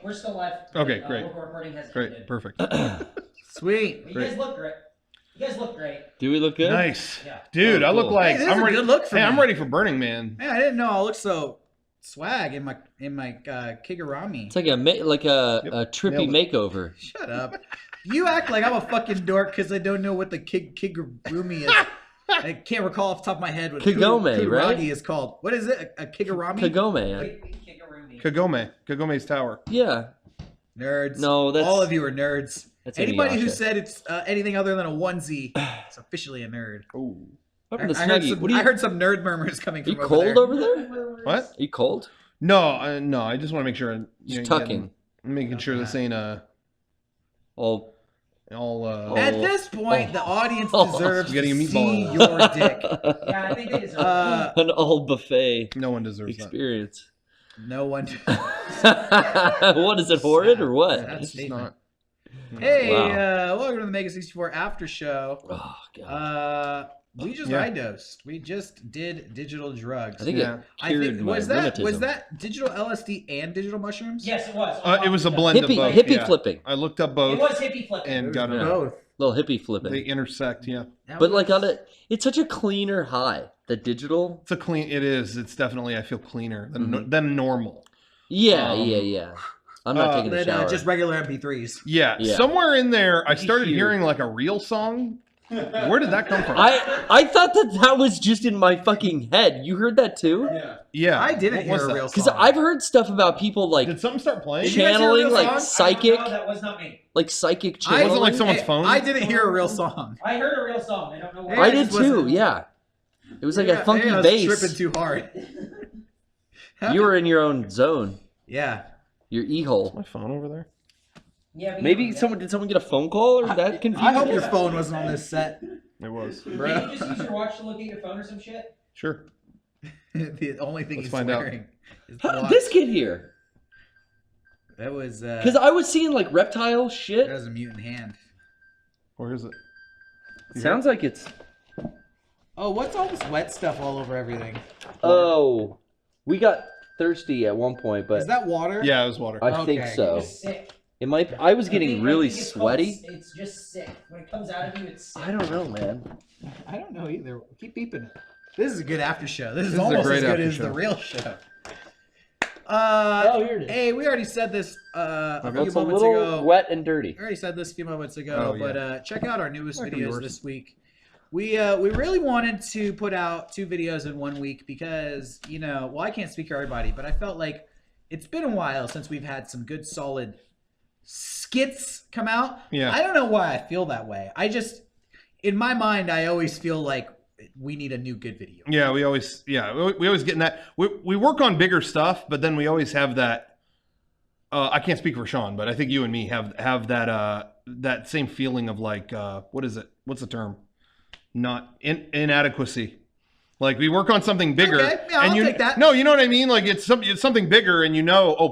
We're still live. Okay, great. Local recording has Great, ended. perfect. Sweet. You guys look great. You guys look great. Do we look good? Nice. Yeah. Dude, Oh, I look cool. like Hey, this is I'm a ready. good look for Hey, me. I'm ready for Burning Man. Man, I didn't know I look so swag in my Kigurumi. It's like a trippy makeover. Shut up. You act like I'm a fucking dork because I don't know what the Kigurumi is. I can't recall off the top of my head what Kagome, right? Kiguragi is called. What is it? A Kigurumi? Kagome. Kagome's tower. Yeah. Nerds. No, that's all of you are nerds. That's Anybody who Inuyasha. said it's anything other than a onesie is officially a nerd. Oh. What happened to I heard Snuggie? some, What are you, I heard some nerd murmurs coming are from you cold over there? What? Are you cold? No, no. I just want to make sure. Just tucking. Making sure this ain't All. At this point, the audience deserves to Getting a see meatball. your dick. Yeah, I think they deserve An all buffet no one deserves experience. No one. What is it, horrid or what? that. It's just not. Hey, Wow. welcome to the Mega64 After Show. Oh god. We just high dosed. We just did digital drugs. I think Yeah. it cured my rheumatism. was that digital LSD and digital mushrooms? Yes, it was. It was a blend of both. hippie yeah. flipping. I looked up It both was hippie flipping. and got it. Yeah. Both. Little hippie flipping. They intersect. Yeah. But like it's such a cleaner high. The digital. It's a clean. It is. It's definitely. I feel cleaner than normal. Yeah, yeah. I'm not taking a Then, shower. just regular MP3s. Yeah. Yeah. Somewhere in there, I Pretty started huge. hearing like a real song. Where did that come from? I thought that was just in my fucking head. You heard that too? Yeah. I didn't What hear was a that? real song. Because I've heard stuff about people like Did something start playing? Did you guys hear a channeling, real like song? psychic, No, that was not me. like psychic I channeling. Was it like someone's phone? I didn't hear a real song. I heard a real song. I don't know why. I it did just too. wasn't- Yeah, it was like a funky I was bass. tripping too hard. You were in your own zone, Yeah. your e-hole. My phone over there. Yeah, Maybe did someone get a phone call or that confused? I hope your phone wasn't on this set. It was. Can you just use your watch to look at your phone or some shit? Sure. The only thing Let's he's find out. wearing is the How did watch. this get here? That was Because I was seeing like reptile shit. that was a mutant hand. Where is it? Sounds like it's. Oh, what's all this wet stuff all over everything? Oh, we got thirsty at one point, but Is that water? Yeah, it was water. I think Okay. so. It's sick. It might. I was I getting think- really I think it's sweaty. called- It's just sick. When it comes out of you, it's sick. I don't know, man. I don't know either. Keep beeping it. This is a good after show. This is This is a almost great as good after as show. the real show. Oh, here it is. Hey, we already said this a few It's a moments little ago. wet and dirty. We already said this a few moments ago, Oh, yeah. but check out our newest That could be videos worse. this week. We really wanted to put out 2 videos in 1 week because, well, I can't speak for everybody, but I felt like it's been a while since we've had some good solid skits come out. Yeah. I don't know why I feel that way. I just, in my mind, I always feel like we need a new good video. Yeah, we always get in that. We work on bigger stuff, but then we always have that. I can't speak for Sean, but I think you and me have that same feeling of like what is it? What's the term? Not inadequacy. Like we work on something bigger, Okay, yeah, I'll take that. No, you know what I mean. Like it's something bigger, and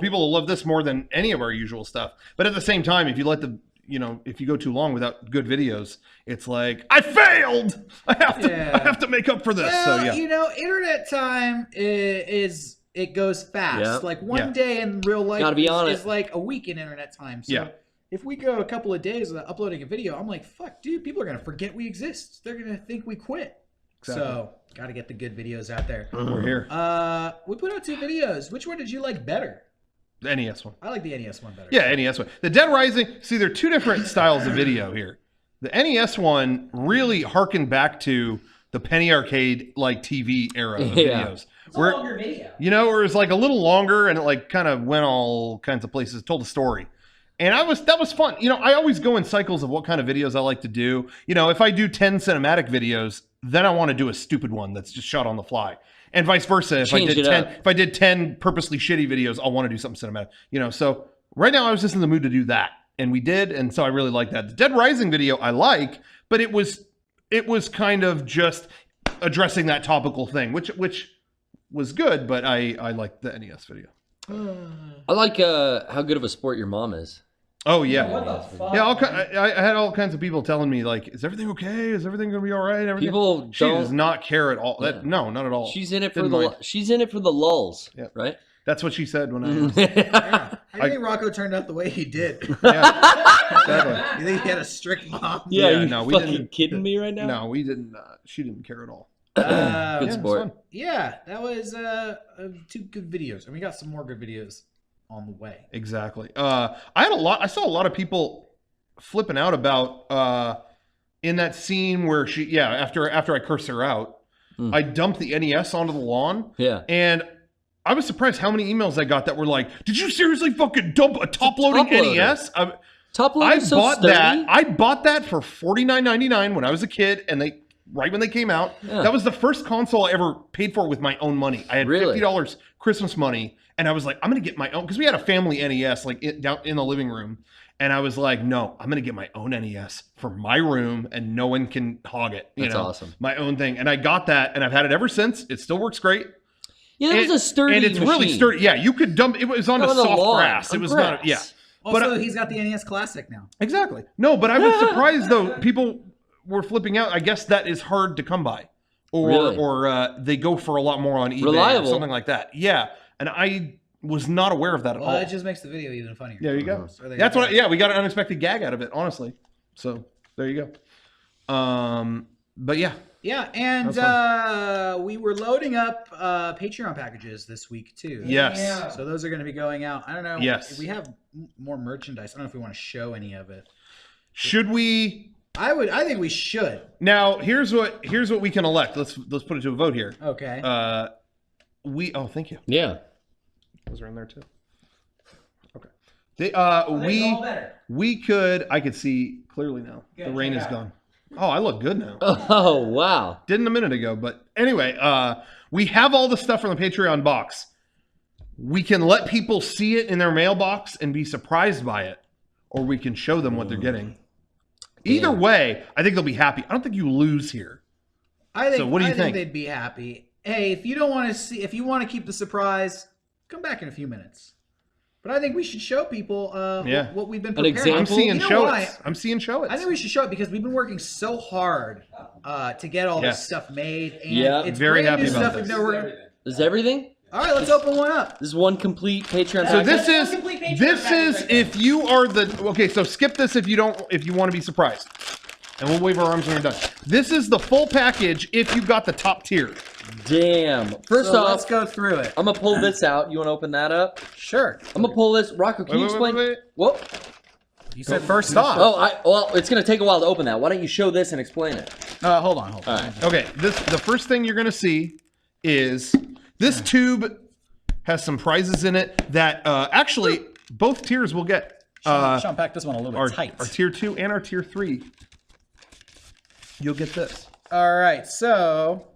people will love this more than any of our usual stuff. But at the same time, if you let if you go too long without good videos, it's like I failed. I have to make up for this. Well, So yeah. Internet time it goes fast. Yeah. Like one Yeah. day in real life Gotta be on is it. like a week in internet time. So Yeah. if we go a couple of days without uploading a video, I'm like, fuck, dude, people are gonna forget we exist. They're gonna think we quit. Exactly. So gotta get the good videos out there. We're here. We put out 2 videos. Which one did you like better? The NES one. I like the NES one better. Yeah, NES one. The Dead Rising. See, there are 2 different styles of video here. The NES one really harkened back to the penny arcade like TV era of Yeah. videos. It's a longer video. Where it was like a little longer and it like kind of went all kinds of places, told a story. And that was fun. I always go in cycles of what kind of videos I like to do. If I do 10 cinematic videos, then I want to do a stupid one that's just shot on the fly. And vice versa. If I did 10 purposely shitty videos, I'll want to do something cinematic. So right now I was just in the mood to do that. And we did, and so I really like that. The Dead Rising video I like, but it was kind of just addressing that topical thing, which was good, but I liked the NES video. I like how good of a sport your mom is. Oh yeah. What the fuck? Yeah, I had all kinds of people telling me like, "Is everything okay? Is everything gonna be all right?" People she don't. does not care at all. Yeah. No, not at all. She's in it for Didn't the. mind. She's in it for the lulls, Yep. right? That's what she said when I asked. Yeah. How do you think Rocco turned out the way he did? Yeah, exactly. You think he had a strict mom? Yeah, Yeah, you no, we fucking didn't- kidding me right now? No, we didn't. She didn't care at all. Good Yeah, it was sport. fun. Yeah, that was 2 good videos, and we got some more good videos on the way. Exactly. I saw a lot of people flipping out about in that scene where after I curse her out, I dumped the NES onto the lawn. Yeah. And I was surprised how many emails I got that were like, "Did you seriously fucking dump a top-loading NES?" Top loader I is so bought sturdy. that. I bought that for $49.99 when I was a kid, and right when they came out. Yeah. That was the first console I ever paid for with my own money. I had Really? $50 Christmas money, and I was like, I'm gonna get my own, because we had a family NES down in the living room, and I was like, no, I'm gonna get my own NES for my room, and no one can hog it. That's awesome. My own thing, and I got that, and I've had it ever since. It still works great. Yeah, it was a sturdy and it's really machine. sturdy. Yeah, you could dump. It was on a On the soft lawn, grass. on It was grass. not. Yeah. Also, But he's got the NES Classic now. Exactly. No, but I was surprised though. People were flipping out. I guess that is hard to come by, Really? or they go for a lot more on eBay, Reliable. or something like that. Yeah, and I was not aware of that at Well, all. it just makes the video even funnier. There you go. So they That's got what. Yeah, we got an unexpected gag out of it, honestly. So there you go. But yeah, Yeah, and That's we were loading up Patreon packages this week too. yes, Yeah. So those are going to be going out. I don't know. Yes. If we have more merchandise. I don't know if we want to show any of it. should we? I think we should. Now here's what we can elect. Let's put it to a vote here. Okay. Oh, thank you. Yeah. Those are in there too. Okay. Make it all better. I could see clearly now. Good, The rain check is it out. gone. Oh, I look good now. Oh, wow. Didn't a minute ago, but anyway, we have all the stuff from the Patreon box. We can let people see it in their mailbox and be surprised by it, or we can show them what they're getting. Either way, I think they'll be happy. I don't think you lose here. I think. So what do you I think think? they'd be happy. Hey, if you don't want to see, if you want to keep the surprise, come back in a few minutes. But I think we should show people Yeah. what we've been An preparing. example? I'm seeing You know show why? it. I'm seeing show it. I think we should show it because we've been working so hard to get all Yes. this stuff made. And Yeah. it's Very brand happy new about stuff this. we've never. Is everything? All right, let's open one up. This is one complete Patreon So package? this is complete Patreon package right if you are the okay. So skip this if you want to be surprised, and we'll wave our arms when we're done. This is the full package if you got the top tier. Damn. First So off, let's go through it. I'm going to pull this out. You want to open that up? Sure. I'm going to pull this. Rocco, can you explain? Wait. Whoa. You said first off. Oh, well, it's going to take a while to open that. Why don't you show this and explain it? Hold on. All right. Okay, the first thing you're gonna see is this tube has some prizes in it that actually both tiers will get. Sean, pack this one a little bit tight. Our tier 2 and our tier 3. You'll get this. All right, so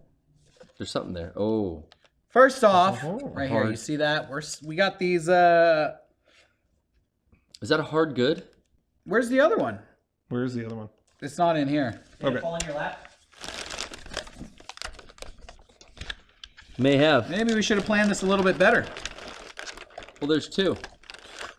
There's something there. Oh. first off, Oh, right here, hard. you see that? We got these. Is that a hard good? Where's the other one? Where's the other one? It's not in here. Did Okay. it fall in your lap? May have. Maybe we should have planned this a little bit better. Well, there's two.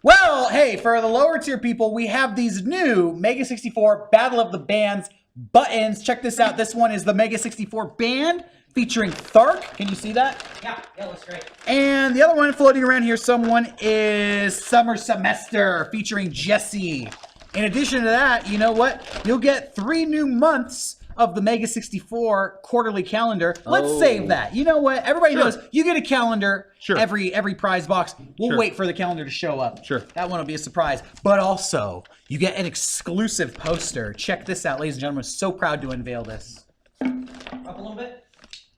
Well, hey, for the lower tier people, we have these new Mega64 Battle of the Bands buttons. Check this out. This one is the Mega64 band featuring Thark. Can you see that? Yeah, looks great. And the other one floating around here, someone is Summer Semester featuring Jesse. In addition to that, you know what? You'll get 3 new months of the Mega64 quarterly calendar. Let's Oh. save that. You know what? Everybody Sure. knows you get a calendar Sure. every prize box. We'll Sure. wait for the calendar to show up. Sure. That one will be a surprise. But also, you get an exclusive poster. Check this out, ladies and gentlemen. So proud to unveil this. Up a little bit.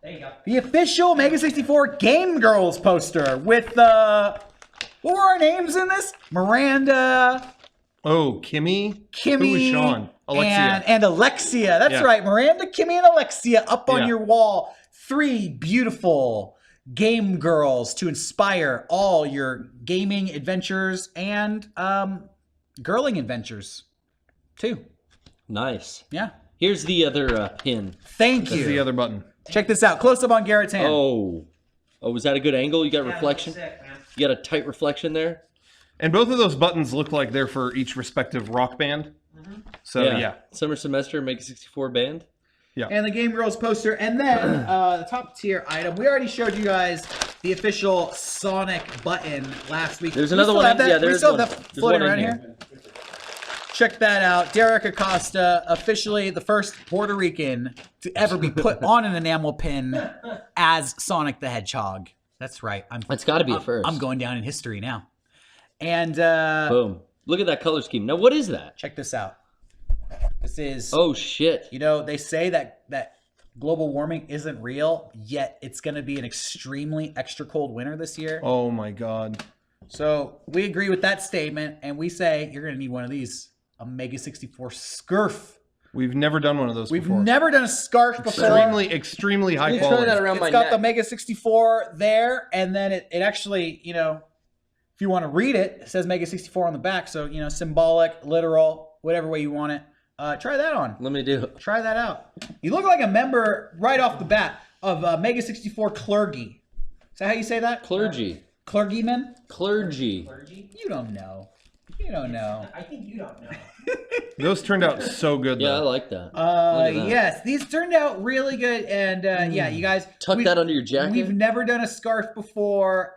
There you go. The official Mega64 Game Girls poster with what were our names in this? Miranda, Oh, Kimmy. Kimmy, Who was Sean? Alexia. and Alexia. That's Yeah. right, Miranda, Kimmy, and Alexia up on Yeah. your wall. 3 beautiful game girls to inspire all your gaming adventures and girling adventures too. Nice. Yeah. Here's the other pin. Thank That's you. the other button. Check this out. Close up on Garrett's hand. Oh. Oh, was that a good angle? You got Yeah, reflection? looks sick, man. You got a tight reflection there? And both of those buttons look like they're for each respective rock band. So yeah. Summer semester, Mega64 band. And the Game Girls poster. And then the top tier item. We already showed you guys the official Sonic button last week. There's We another still one. have that? Yeah, We there's still have one. that There's floating one in around here. here. Check that out. Derek Acosta, officially the first Puerto Rican to ever be put on an enamel pin as Sonic the Hedgehog. That's right. It's got to be a first. I'm going down in history now. And Boom. Look at that color scheme. Now, what is that? check this out. This is, Oh, shit. you know, they say that global warming isn't real, yet it's going to be an extremely extra cold winter this year. Oh my God. So we agree with that statement, and we say you're going to need one of these, a Mega64 scarf. We've never done one of those We've before. never done a scarf before. Extremely high You turn quality. that around my It's got neck. the Mega64 there, and then it actually, you know, if you want to read it, it says Mega64 on the back. So, you know, symbolic, literal, whatever way you want it. Try that on. Let me do it. Try that out. You look like a member right off the bat of Mega64 Clergy. Is that how you say that? Clergy. Clergyman? Clergy. Clergy? You don't know. You don't know. I think you don't know. Those turned out so good Yeah, I though. like that. Look at that. Yes, these turned out really good, and yeah, you guys Tuck that under your jacket. We've never done a scarf before.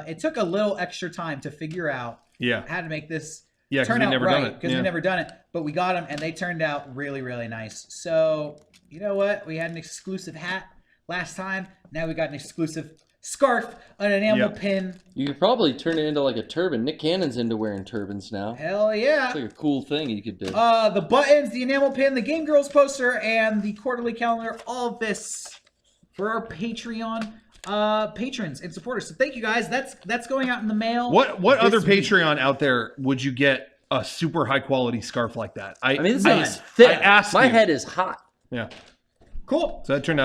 It took a little extra time to figure out Yeah. how to make this Yeah, 'cause turn we've out never right done it. because Yeah. we've never done it, but we got them and they turned out really, really nice. So you know what? We had an exclusive hat last time. Now we got an exclusive scarf, an enamel Yep. pin. You could probably turn it into like a turban. Nick Cannon's into wearing turbans now. Hell yeah! It's like a cool thing you could do. The buttons, the enamel pin, the Game Girls poster, and the quarterly calendar. All of this for our Patreon patrons and supporters. So thank you guys. That's going out in the mail. What this other week. Patreon out there would you get a super high quality scarf like that? I mean, this I- thing is thick. I asked My you. head is hot. Yeah. Cool. So that turned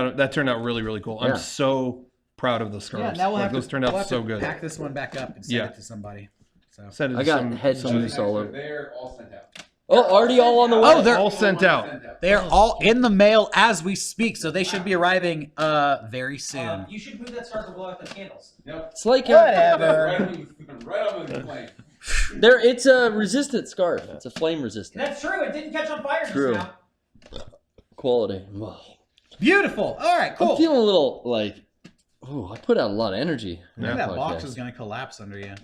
out really, really cool. Yeah. I'm so proud of the scarves. Yeah, now we'll Like, have those to, turned we'll out have so to good. pack this one back up and send Yeah. it to somebody. So. Send it to I got some- head some- juice all over. They're all sent out. Oh, already all on the way. Oh, they're all sent out. They are all in the mail as we speak, so they should be arriving very soon. You should move that scarf and blow out the candles. Yep. It's like Whatever. Right on the plane. it's a resistant scarf. It's a flame resistant That's true. It didn't catch on fire True. just now. quality. Whoa. Beautiful. All right, cool. I'm feeling a little like, oh, I put out a lot of energy. in I think that that box podcast. is going to collapse under you.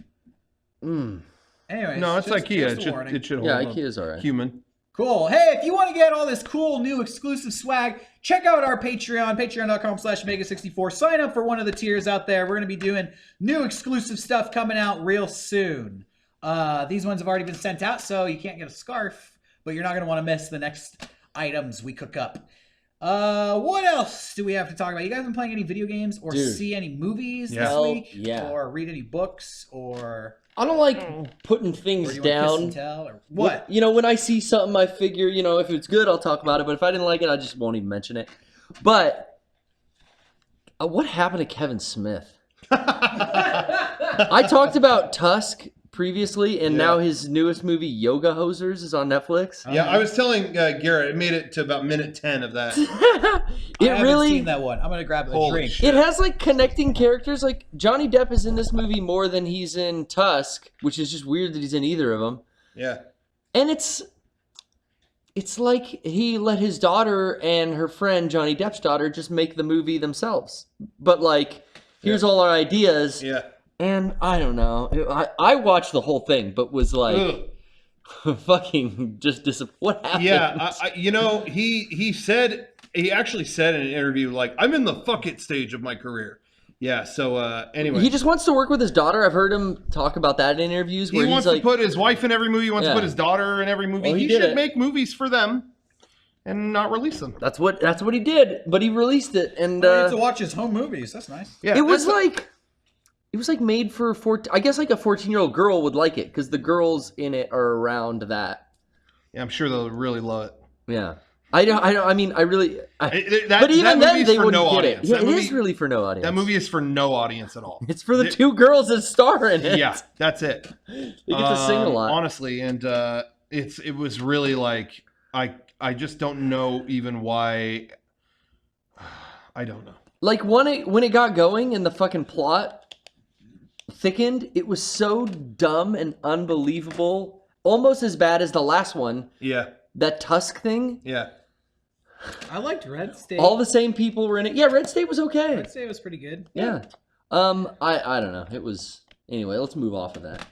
Mm. Anyways, No, it's just IKEA. a warning. It should hold Yeah, up. IKEA's all right. Human. Cool. Hey, if you want to get all this cool new exclusive swag, check out our Patreon, patreon.com/Mega64. Sign up for one of the tiers out there. We're going to be doing new exclusive stuff coming out real soon. These ones have already been sent out, so you can't get a scarf, but you're not going to want to miss the next items we cook up. What else do we have to talk about? You guys been playing any video games or Dude. see any movies Yeah. this Hell week? yeah. Or read any books? Or I don't like putting or things do you want to kiss down. and tell? Or what? You know, when I see something, I figure, you know, if it's good, I'll talk about it. But if I didn't like it, I just won't even mention it. But what happened to Kevin Smith? I talked about Tusk previously, and now his newest movie, Yoga Hosers, is on Netflix. Yeah, I was telling Garrett, it made it to about minute 10 of that. I It haven't really, seen that one. I'm going to grab a Holy drink. shit. it has like connecting characters. Like Johnny Depp is in this movie more than he's in Tusk, which is just weird that he's in either of them. Yeah. And it's like he let his daughter and her friend Johnny Depp's daughter just make the movie themselves. But like, here's all our ideas. Yeah. And I don't know. I watched the whole thing, but was like, Ugh. fucking just what happened? Yeah, you know, he actually said in an interview, like, I'm in the fuck it stage of my career. Yeah, so anyway. He just wants to work with his daughter. I've heard him talk about that in interviews where He he's wants like, to put his wife in every movie. He wants to Yeah. put his daughter in every movie. Oh, he he did should it. make movies for them and not release them. that's what he did. But he released it, and I get to watch his home movies. That's nice. Yeah, it was that's- like made for 14. I guess like a 14-year-old girl would like it because the girls in it are around that. Yeah, I'm sure they'll really love it. Yeah, I don't. I mean, I really. That- but even that then, movie's they for wouldn't no get audience. it. Yeah, That it movie- is really for no audience. That movie is for no audience at all. It's for the two girls that star in it. Yeah, that's it. They get to sing a lot. honestly, and it was really like I just don't know even why. I don't know. Like when it got going and the fucking plot thickened, it was so dumb and unbelievable, almost as bad as the last one. Yeah, That Tusk thing. yeah. I liked Red State. All the same people were in it. Yeah, Red State was okay. Red State was pretty good. Yeah. I don't know. It was anyway. Let's move off of that.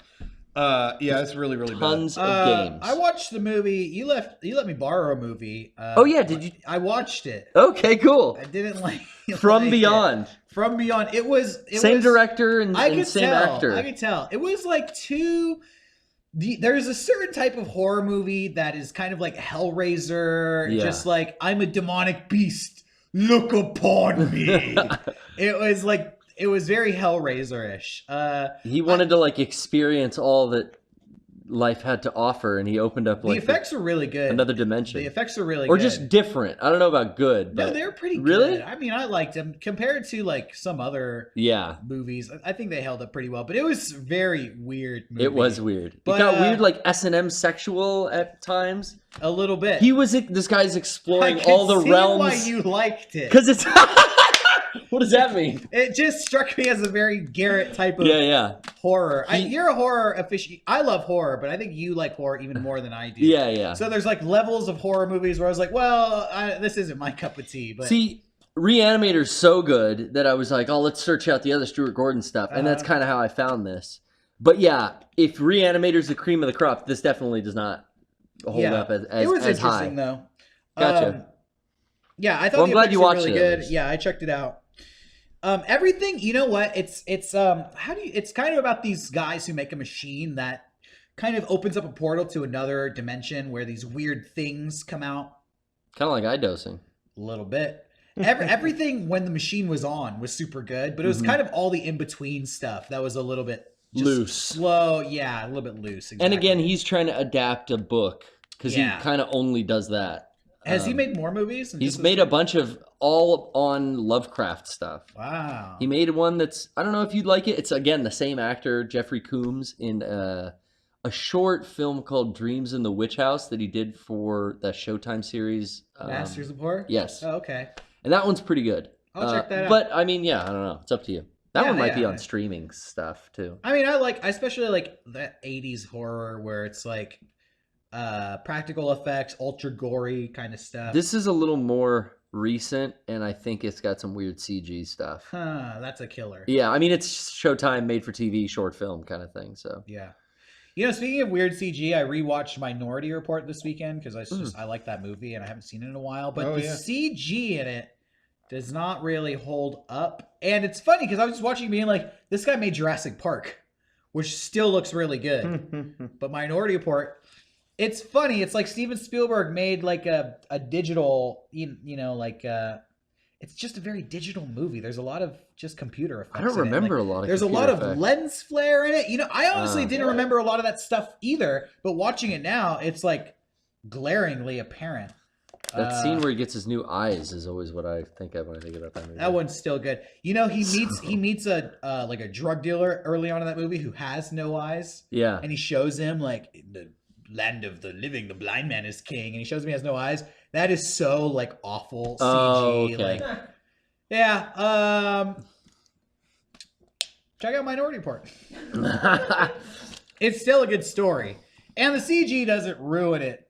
Yeah, it's really really bad. Tons of games. I watched the movie. You let me borrow a movie. Oh yeah, did you? I watched it. Okay, cool. I didn't like From like Beyond. it. From Beyond. It was Same director and I could same tell. actor. I could tell. It was like there's a certain type of horror movie that is kind of like Hellraiser, Yeah. just like I'm a demonic beast. Look upon me. It was very Hellraiser-ish. He wanted to like experience all that life had to offer, and he opened up like the effects are really good. another dimension. The effects are really or good. just different. I don't know about good, but No, they're pretty really? good. I mean, I liked them compared to like some other Yeah, movies. I think they held up pretty well, but it was very weird movie. it was weird. But, it got weird, like S&M sexual at times. A little bit. This guy's exploring I can all the see realms. why you liked it. Because it's what does that mean? It just struck me as a very Garrett type of Yeah. horror. You're a horror aficionado. I love horror, but I think you like horror even more than I do. Yeah. So there's like levels of horror movies where I was like, well, this isn't my cup of tea. But See, Reanimator's so good that I was like, oh, let's search out the other Stuart Gordon stuff. And that's kind of how I found this. But yeah, if Reanimator's the cream of the crop, this definitely does not hold up as it was as interesting high. though. Gotcha. Yeah, I thought Well, I'm the glad effects you were watched really it, at good. least. Yeah, I checked it out. Everything, you know what? It's it's kind of about these guys who make a machine that kind of opens up a portal to another dimension where these weird things come out. Kind of like iDosing. A little bit. Everything when the machine was on was super good, but it was kind of all the in-between stuff that was a little bit just Loose. slow. Yeah, a little bit loose. Exactly. And again, he's trying to adapt a book because Yeah. he kind of only does that. has he made more movies? than He's just made this a bunch of all on Lovecraft stuff. one? Wow. He made one that's, I don't know if you'd like it. It's, again, the same actor, Jeffrey Combs, in a short film called Dreams in the Witch House that he did for the Showtime series. Masters of Horror? Yes. Oh, okay. And that one's pretty good. I'll check that out. But, I mean, yeah, I don't know. It's up to you. That Yeah, one might be yeah. on streaming stuff, too. I mean, I especially like the 80s horror where it's like practical effects, ultra gory kind of stuff. This is a little more recent, and I think it's got some weird CG stuff. That's a killer. Yeah, I mean, it's Showtime made-for-TV short film kind of thing, so. Yeah. You know, speaking of weird CG, I rewatched Minority Report this weekend because I like that movie and I haven't seen it in a while. But the CG in it does not really hold up. And it's funny because I was just watching being like, this guy made Jurassic Park, which still looks really good. But Minority Report, it's funny. It's like Steven Spielberg made like a digital, it's just a very digital movie. There's a lot of just computer effects. I don't remember a lot of There's a computer lot of effects. lens flare in it. You know, I honestly didn't remember a lot of that stuff either. But watching it now, it's like glaringly apparent. That scene where he gets his new eyes is always what I think of when I think about that movie. That one's still good. You know, he meets a like a drug dealer early on in that movie who has no eyes. Yeah. And he shows him like in the land of the living, the blind man is king, and he shows him he has no eyes. That is so like awful CG. Oh, okay. Like, yeah. Check out Minority Report. It's still a good story, and the CG doesn't ruin it.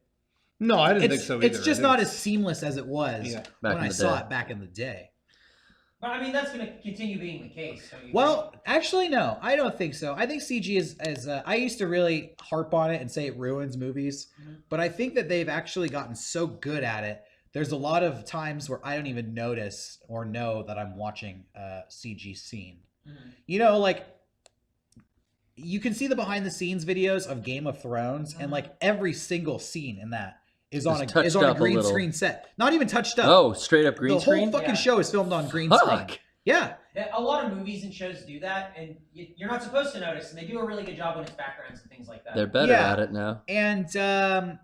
No, I didn't think so either. It's just not as seamless as it was Yeah. when Back in I the saw day. it back in the day. But I mean, that's going to continue being the case. Don't you Well, actually, no, I don't think so. I think CG is I used to really harp on it and say it ruins movies, but I think that they've actually gotten so good at it. There's a lot of times where I don't even notice or know that I'm watching a CG scene. You know, like you can see the behind the scenes videos of Game of Thrones, and like every single scene in that is on It's a touched up a green little. screen set. Not even touched up. Oh, straight up green the screen? whole fucking Yeah. show is filmed on green screen. Fuck. Yeah. Yeah, a lot of movies and shows do that, and you're not supposed to notice, and they do a really good job when it's backgrounds and things like that. They're better Yeah. at it now. And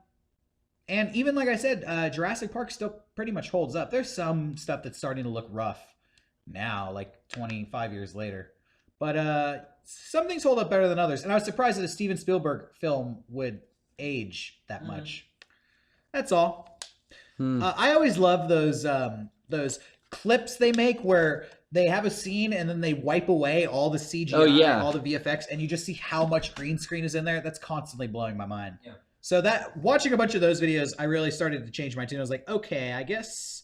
even like I said, Jurassic Park still pretty much holds up. There's some stuff that's starting to look rough now, like 25 years later. But some things hold up better than others. And I was surprised that a Steven Spielberg film would age that much. That's all. I always love those clips they make where they have a scene and then they wipe away all the CGI, Oh, yeah. all the VFX, and you just see how much green screen is in there. That's constantly blowing my mind. Yeah. So that watching a bunch of those videos, I really started to change my tune. I was like, okay, I guess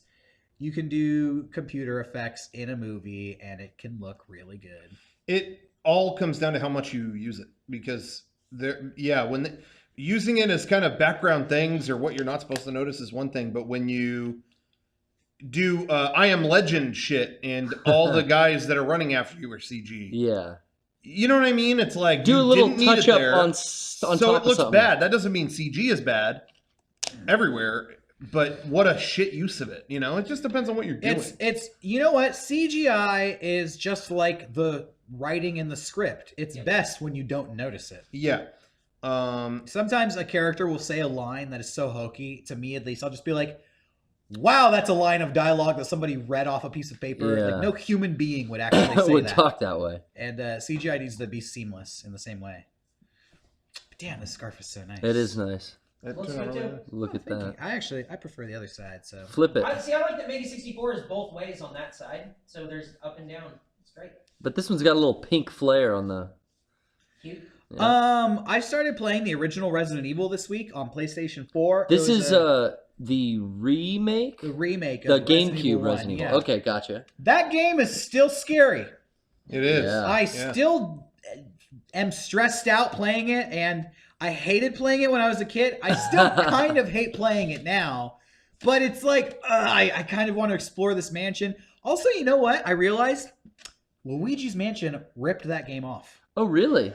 you can do computer effects in a movie, and it can look really good. It all comes down to how much you use it, because using it as kind of background things or what you're not supposed to notice is one thing, but when you do I Am Legend shit and all the guys that are running after you are CG. Yeah. You know what I mean? It's like Do you a little didn't need touch it up there, on so top it looks of something. bad. That doesn't mean CG is bad everywhere, but what a shit use of it. You know, it just depends on what you're doing. It's you know what? CGI is just like the writing in the script. It's best when you don't notice it. Yeah. Sometimes a character will say a line that is so hokey, to me at least. I'll just be like, wow, that's a line of dialogue that somebody read off a piece of paper. Yeah. Like, no human being would actually say would that. talk that way. And CGI needs to be seamless in the same way. But damn, this scarf is so nice. It is nice. Looks good too. Look at Thank that. you. I prefer the other side. So Flip it. I like that Mega64 is both ways on that side, so there's up and down. It's great. But this one's got a little pink flare on the... Cute. Yeah. I started playing the original Resident Evil this week on PlayStation 4. This is the remake? the remake The of Resident GameCube Evil 1, Resident Evil. yeah. Okay, gotcha. That game is still scary. It is. Yeah. I still am stressed out playing it, and I hated playing it when I was a kid. I still kind of hate playing it now, but it's like I kind of want to explore this mansion. Also, you know what? I realized Luigi's Mansion ripped that game off. Oh, really?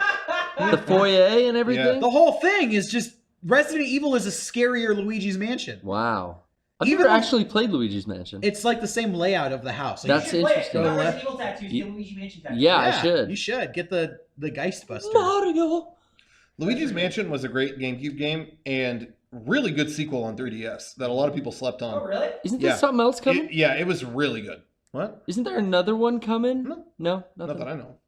The foyer and everything? The whole thing is just Resident Evil is a scarier Luigi's Mansion. Wow. I've Even never when- actually played Luigi's Mansion. It's like the same layout of the house. Like, That's You should play it. interesting. Get Go left. Resident Evil tattoos, get Luigi Mansion tattoos. Yeah, I should. You should get the Geistbuster. Mario! Luigi's Mansion was a great GameCube game and really good sequel on 3DS that a lot of people slept on. Oh, really? Isn't there Yeah. something else coming? It was really good. What? Isn't there another one coming? No. No? Not Nothing? that I know.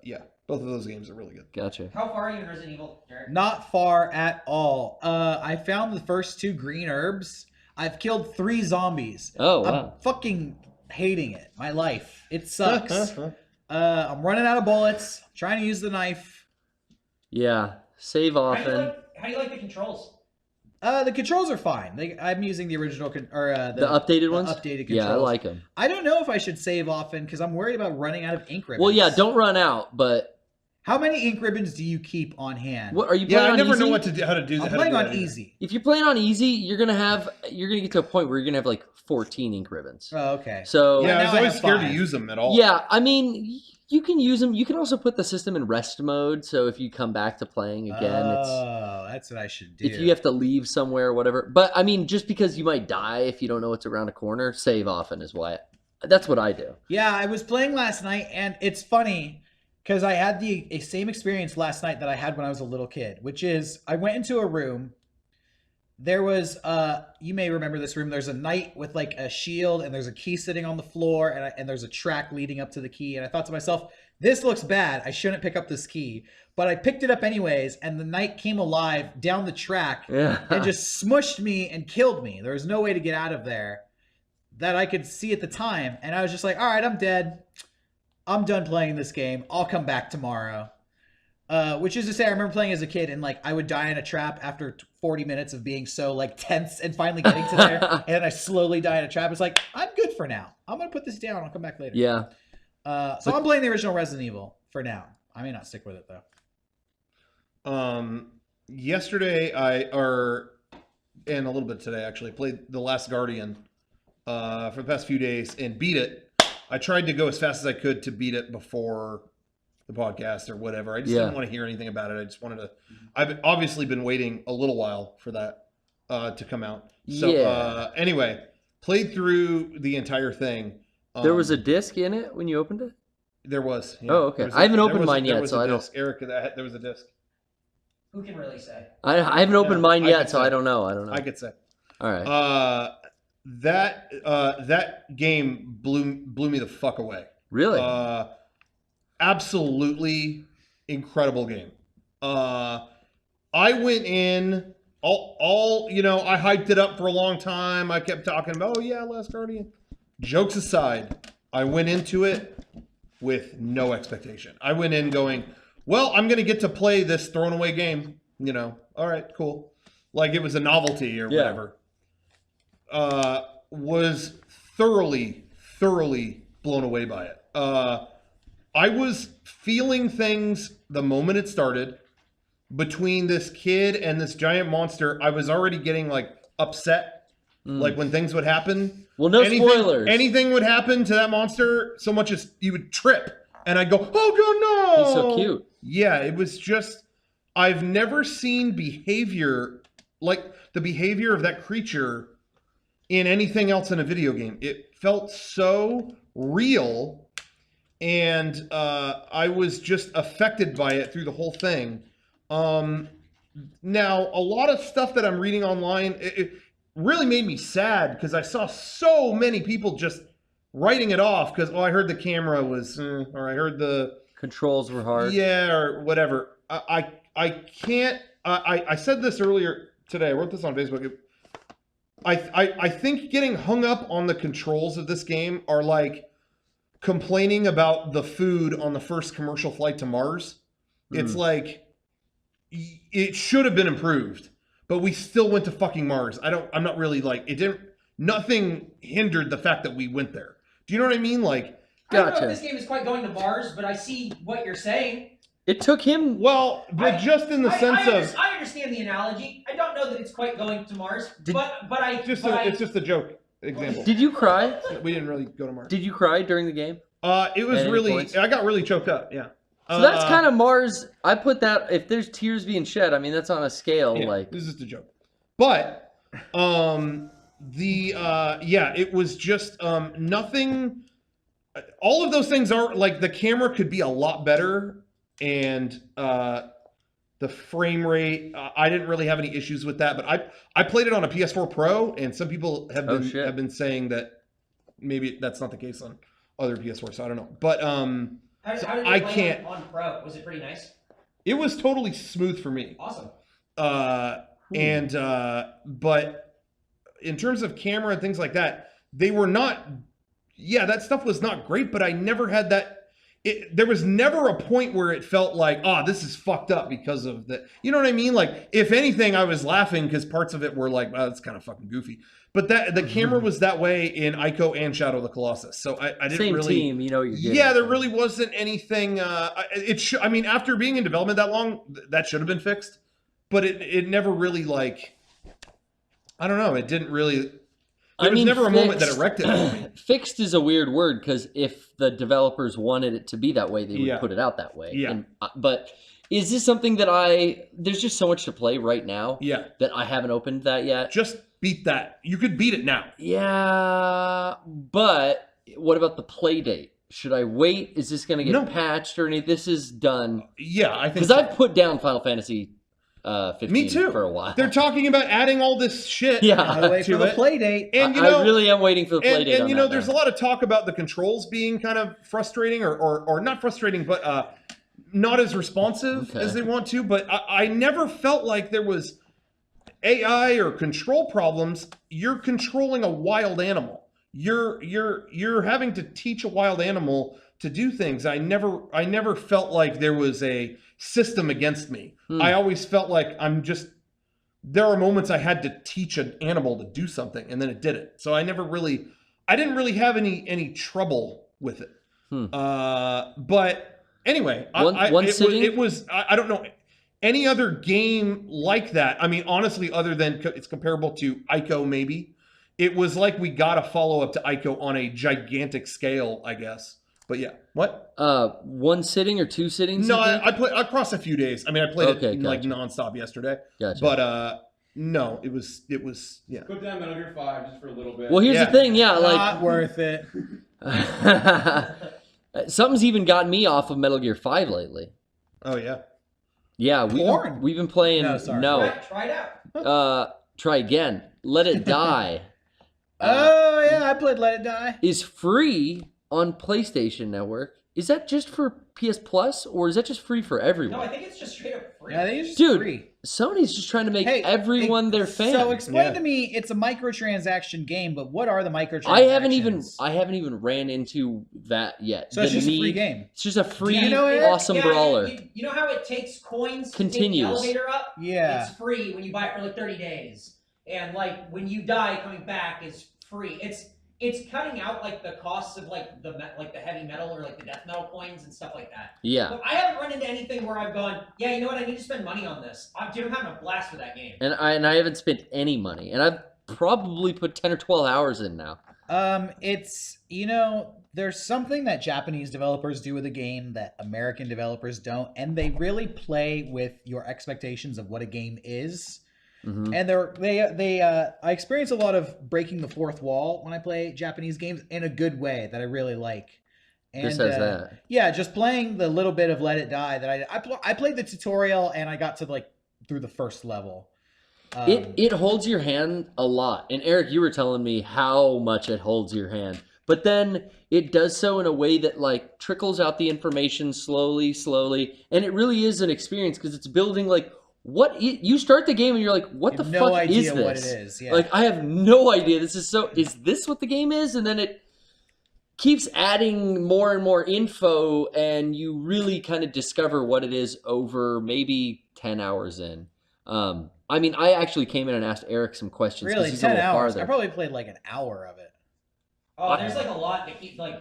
Yeah, both of those games are really good. Gotcha. How far are you in Resident Evil, Jared? Not far at all. I found the first 2 green herbs. I've killed 3 zombies. Oh, I'm wow. fucking hating it. My life. It sucks. I'm running out of bullets. Trying to use the knife. Yeah. Save How often. do you like the controls? The controls are fine. I'm using the original the updated ones? Updated controls. Yeah, I like them. I don't know if I should save often because I'm worried about running out of ink ribbons. Well, yeah, don't run out, but... How many ink ribbons do you keep on hand? What, are you Yeah, playing I on never easy? know how to do that. I'm playing on easy. If you're playing on easy, you're gonna get to a point where you're gonna have like 14 ink ribbons. Oh, okay. So Yeah, I now was I always have scared 5. to use them at all. yeah, I mean, you can use them. You can also put the system in rest mode. So if you come back to playing again, Oh, that's what I should do. if you have to leave somewhere or whatever. But I mean, just because you might die if you don't know what's around a corner, save often is why. That's what I do. Yeah, I was playing last night, and it's funny because I had the same experience last night that I had when I was a little kid, which is I went into a room. There was, you may remember this room. There's a knight with like a shield, and there's a key sitting on the floor, and there's a track leading up to the key. And I thought to myself, this looks bad. I shouldn't pick up this key. But I picked it up anyways, and the knight came alive down the track Yeah. and just smushed me and killed me. There was no way to get out of there that I could see at the time. And I was just like, all right, I'm dead. I'm done playing this game. I'll come back tomorrow. Which is to say, I remember playing as a kid, and like I would die in a trap after 40 minutes of being so like tense and finally getting to there, and then I slowly die in a trap. It's like, I'm good for now. I'm gonna put this down. I'll come back later. Yeah. So I'm playing the original Resident Evil for now. I may not stick with it though. Yesterday and a little bit today actually played The Last Guardian for the past few days and beat it. I tried to go as fast as I could to beat it before the podcast or whatever. I just didn't want to hear anything about it. I just wanted to. I've obviously been waiting a little while for that to come out. So anyway, played through the entire thing. There was a disc in it when you opened it? There was. Yeah. Oh, okay. There was I haven't there opened was mine there yet, was so a I don't- disc. Eric, there was a disc. Who can really say? I haven't opened mine I yet, could so say. I don't know. I don't know. I could say. All right. That game blew me the fuck away. Really? Absolutely incredible game. I went in all I hyped it up for a long time. I kept talking about, oh yeah, Last Guardian. Jokes aside, I went into it with no expectation. I went in going, well, I'm gonna get to play this thrown away game. All right, cool. Like it was a novelty or Yeah. whatever. was thoroughly blown away by it. I was feeling things the moment it started. Between this kid and this giant monster, I was already getting like upset, like when things would happen. Well, no spoilers. Anything would happen to that monster, so much as you would trip, and I'd go, "Oh God, no!" He's so cute. Yeah, it was just. I've never seen behavior like the behavior of that creature in anything else in a video game. It felt so real, and I was just affected by it through the whole thing. Now, a lot of stuff that I'm reading online, it really made me sad because I saw so many people just writing it off because, I heard the camera was, or I heard the controls were hard. Yeah, or whatever. I can't. I said this earlier today. I wrote this on Facebook. I think getting hung up on the controls of this game are like complaining about the food on the first commercial flight to Mars. It's like it should have been improved, but we still went to fucking Mars. I'm not really like it didn't. Nothing hindered the fact that we went there. Do you know what I mean? Like, I don't know if this game is quite going to Mars, but I see what you're saying. It took him. Well, but just in the sense of I understand the analogy. I don't know that it's quite going to Mars, it's just a joke example. Did you cry? We didn't really go to Mars. Did you cry during the game? It was At any really. points? I got really choked up. Yeah. So that's kind of Mars. I put that, if there's tears being shed, I mean, that's on a scale, Yeah, like. this is just a joke. But, it was just, nothing, all of those things are, like, the camera could be a lot better, and, the frame rate, I didn't really have any issues with that, but I played it on a PS4 Pro, and some people have been saying that maybe that's not the case on other PS4, so I don't know. But, How did you play it on Pro? Was it pretty nice? It was totally smooth for me. Awesome. But in terms of camera and things like that, they were not. Yeah, that stuff was not great. But I never had that. There was never a point where it felt like, this is fucked up because of that. You know what I mean? Like, if anything, I was laughing because parts of it were like, that's kind of fucking goofy. But the camera was that way in Ico and Shadow of the Colossus. So I didn't Same really. team, you know what you're getting. Yeah, there really wasn't anything. I mean, after being in development that long, that should have been fixed. But it never really, like, I don't know. It didn't really. There was never a moment that it wrecked it for me. Fixed is a weird word because if the developers wanted it to be that way, they would put it out that way. Yeah. But is this something that there's just so much to play right now that I haven't opened that yet? Just beat that. You could beat it now. Yeah, but what about the play date? Should I wait? Is this going to get patched or anything? This is done. Yeah, I think because I've put down Final Fantasy 15 Me too. for a while. They're talking about adding all this shit. Gotta wait for the play date. And I really am waiting for the play date. And there's a lot of talk about the controls being kind of frustrating, or not frustrating, but not as responsive as they want to. But I never felt like there was AI or control problems. You're controlling a wild animal. You're having to teach a wild animal to do things. I never felt like there was a system against me. I always felt like there are moments I had to teach an animal to do something, and then it did it. So I didn't really have any trouble with it. But anyway, it was I don't know any other game like that. I mean, honestly, other than it's comparable to Ico, maybe. It was like we got a follow-up to Ico on a gigantic scale, I guess. But yeah, what? One sitting or two sittings? No, I played across a few days. I mean, I played it like gotcha. nonstop yesterday. Gotcha. But no, it was yeah. Put down Metal Gear 5 just for a little bit. Well, here's the thing, Not like worth it. something's even gotten me off of Metal Gear 5 lately. Oh yeah. Yeah, we've been playing. No, sorry. Try it out. Try again. Let It Die. Oh yeah, I played Let It Die. Is free on PlayStation Network. Is that just for PS Plus, or is that just free for everyone? No, I think it's just straight up free. Yeah, I think it's just Dude, free. Sony's just trying to make everyone their fan. So explain to me, it's a microtransaction game, but what are the microtransactions? I haven't even ran into that yet. So it's just a free game. It's just a free, Eric? awesome brawler. You know how it takes coins Continues. to take the elevator up? Yeah. It's free when you buy it for like 30 days. and like when you die, coming back is free. It's cutting out like the costs of like the heavy metal or like the death metal coins and stuff like that. Yeah. But I haven't run into anything where I've gone, yeah, you know what, I need to spend money on this. I'm having a blast with that game. And I haven't spent any money, and I've probably put 10 or 12 hours in now. It's, there's something that Japanese developers do with a game that American developers don't, and they really play with your expectations of what a game is. Mm-hmm. And I experience a lot of breaking the fourth wall when I play Japanese games in a good way that I really like. And Who says that? Yeah, just playing the little bit of Let It Die that I played the tutorial and I got to like through the first level. It holds your hand a lot. And Eric, you were telling me how much it holds your hand. But then it does so in a way that like trickles out the information slowly, and it really is an experience because it's building like you start the game and you're like, what the fuck is this? No idea what it is. Yeah. Like I have no idea. Is this what the game is? And then it keeps adding more and more info, and you really kind of discover what it is over maybe 10 hours in. I mean, I actually came in and asked Eric some questions. Really, he's 10 a little hours. farther. I probably played like an hour of it. Oh, there's like a lot to keep going.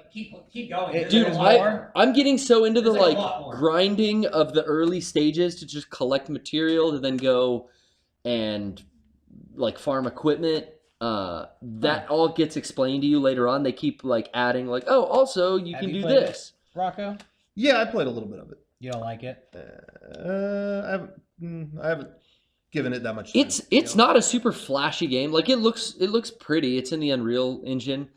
There's Dude, like a lot. I'm getting so into the There's like a like lot more. grinding of the early stages to just collect material to then go and like farm equipment. That all gets explained to you later on. They keep like adding like, oh, also you Have can you do played this. Rocco? Yeah, I played a little bit of it. You don't like it? I haven't given it that much time. It's not a super flashy game. Like it looks pretty. It's in the Unreal Engine.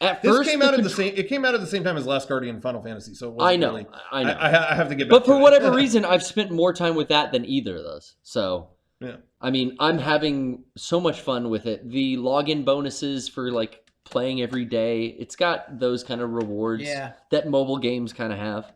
At This first came out at the same. It came out at the same time as Last Guardian and Final Fantasy, so it wasn't I know. Really, I know. I have to get back. But for to whatever it. reason, I've spent more time with that than either of those. So, Yeah. I mean, I'm having so much fun with it. The login bonuses for like playing every day, it's got those kind of rewards that mobile games kind of have.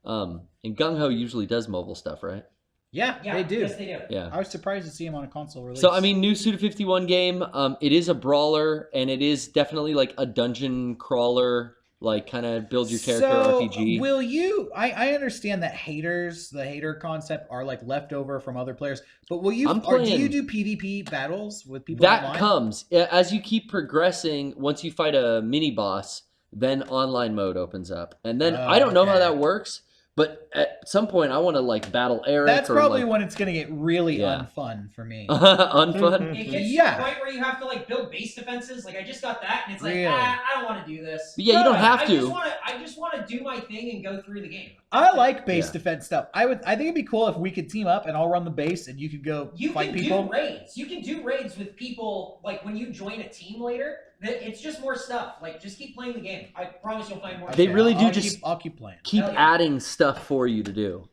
And Gung Ho usually does mobile stuff, right? Yeah, they do. Yes, they do. Yeah. I was surprised to see him on a console release. So, I mean, new Suda51 game. It is a brawler, and it is definitely like a dungeon crawler, like kind of build your character RPG. Will you? I understand that the hater concept are like leftover from other players, but will you? Do you do PvP battles with people? That online? comes as you keep progressing. Once you fight a mini boss, then online mode opens up, and then I don't know how that works. But at some point, I want to like battle Eric. That's or probably like, when it's gonna get really unfun for me. unfun. It gets to the point where you have to like build base defenses. Like I just got that, and it's like, I don't want to do this. But yeah, you don't have to. I just want to do my thing and go through the game. I like base defense stuff. I think it'd be cool if we could team up and I'll run the base and you could go fight people. You can do raids. You can do raids with people. Like when you join a team later, it's just more stuff. Like just keep playing the game. I promise you'll find more. They really do I'll keep playing. Keep adding stuff for you to do.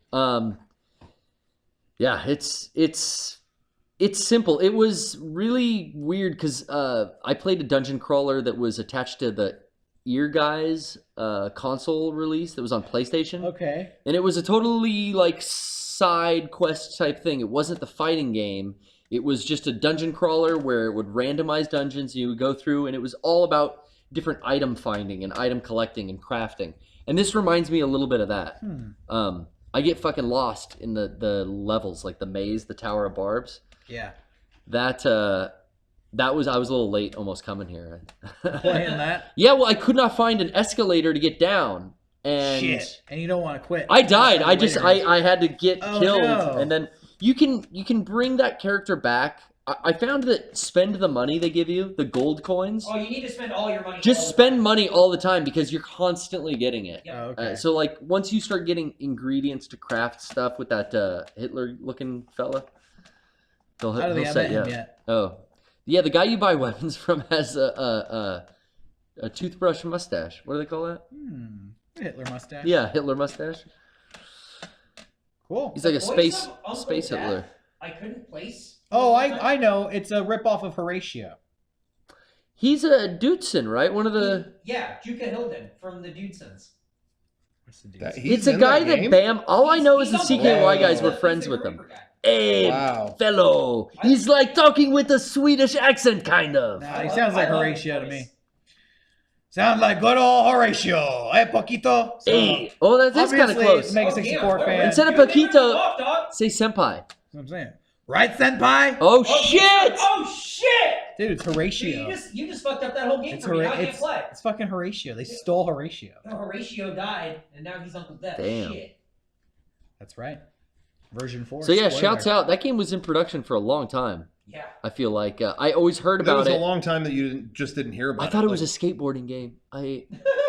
Yeah, it's simple. It was really weird because I played a dungeon crawler that was attached to the Ear Guys console release that was on PlayStation. Okay. And it was a totally like side quest type thing. It wasn't the fighting game. It was just a dungeon crawler where it would randomize dungeons. You would go through, and it was all about different item finding and item collecting and crafting. And this reminds me a little bit of that. I get fucking lost in the levels, like the maze, the Tower of Barbs. Yeah. I was a little late almost coming here. Playing that? Yeah, well, I could not find an escalator to get down. And shit. And you don't want to quit. I died. I had to get killed. No. And then you can bring that character back. I found that spend the money they give you, the gold coins. Oh, you need to spend all your money. Just spend money all the time because you're constantly getting it. Yep. Oh, okay. So like once you start getting ingredients to craft stuff with that Hitler-looking fella, How do they have that in yet? Oh, yeah, the guy you buy weapons from has a toothbrush mustache. What do they call that? Hitler mustache. Yeah, Hitler mustache. Cool. He's like a space Death, Hitler. I couldn't place. Oh, I know. It's a ripoff of Horatio. He's a Dudson, right? One of the. Yeah, Juka Hilden from the Dudesons. What's the It's a guy that Bam. All I know is the CKY guys were friends with him. Hey, fellow. He's like talking with a Swedish accent, kind of. Nah, he sounds like Horatio to me. Sounds like good old Horatio. Hey, Paquito. So, hey. Oh, that's kind of close. Mega64 fan. Instead of Paquito, say senpai. That's what I'm saying. Right, Senpai? Oh shit! Oh shit! Dude, it's Dude, Horatio. you just fucked up that whole game It's, for me. Now I can't it's, play. it's fucking Horatio. They stole Horatio. Oh, Horatio died, and now he's Uncle Death. Damn. Shit. That's right. Version 4. So yeah, spoiler. shouts out. That game was in production for a long time. Yeah. I feel like I always heard It about was it. a long time that you just didn't hear about I it. thought it was Like, a skateboarding game.